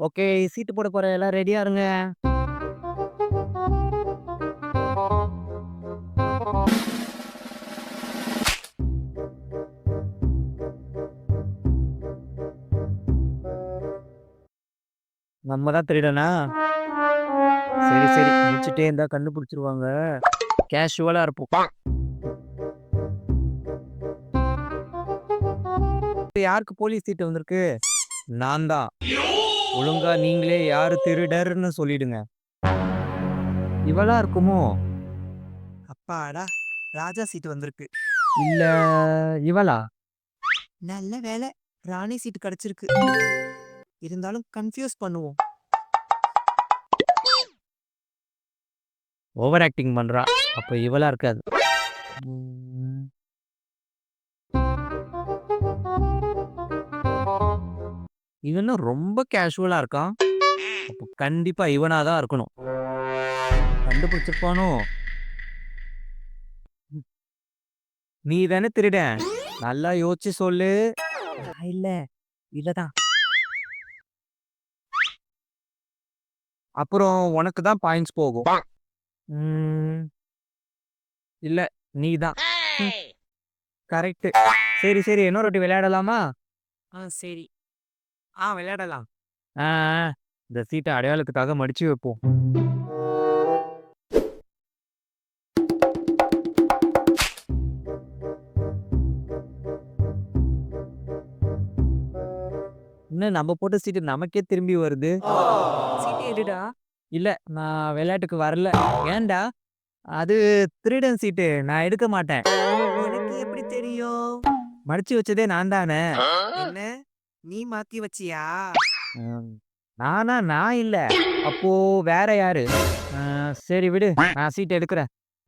Okay. சீட்டு போட போறேன். எல்லாம் ரெடியா இருங்க. நம்ம தான் திருடனா? சரி, சரி. முழிச்சுட்டே இருந்தா கண்டுபிடிச்சுருவாங்க. கேஷுவலா இருப்போம். இப்ப யாருக்கு போலீஸ் சீட்டு வந்திருக்கு? நான் தான். ஒழுங்கா நீங்களே யாரு திருடர்ன்னு சொல்லிடுங்க. இவளா இருக்குமோ? அப்பாடா! ராஜா சீட்டு வந்திருக்கு. இல்ல இவளா? நல்ல வேளை ராணி சீட்டு கிடைச்சிருக்கு. இருந்தாலும் கன்ஃப்யூஸ் பண்ணுவோம். ஓவர் ஆக்டிங் பண்றா. அப்ப இவளா இருக்காது. ம். இவன் என்ன ரொம்ப கேஷுவலா இருக்கான். அப்ப கண்டிப்பா இவனா தான் இருக்கணும். கண்டுபிடிச்சிருப்பானோ? ம். நீ தானே திருடன். நல்லா யோசிச்சு சொல்லு. நான் இல்ல. இவ தான். அப்புறம் உனக்கு தான் பாயிண்ட்ஸ் போகும். ம். இல்ல நீ தான். ம். கரெக்ட். சரி, சரி. இன்னொரு வாட்டி விளையாடலாமா? சரி. விளையாடலாம். ஆ, ஆ. இந்த சீட்ட அடையாளத்துக்காக மடிச்சு வைப்போம். என்ன நம்ம போட்ட சீட்டு நமக்கே திரும்பி வருது. சீட்டு எடுடா. இல்ல நான் விளையாட்டுக்கு வரல. ஏன்டா? அது திருடன் சீட்டு. நான் எடுக்க மாட்டேன். எனக்கு எப்படி தெரியும்? மடிச்சு வச்சதே நான் தானே. என்ன? நீ மாத்தி வச்சியா? ம். நானா? நான் இல்ல. அப்போ வேற யாரு? சரி விடு. நான் சீட் எடுக்குறேன்.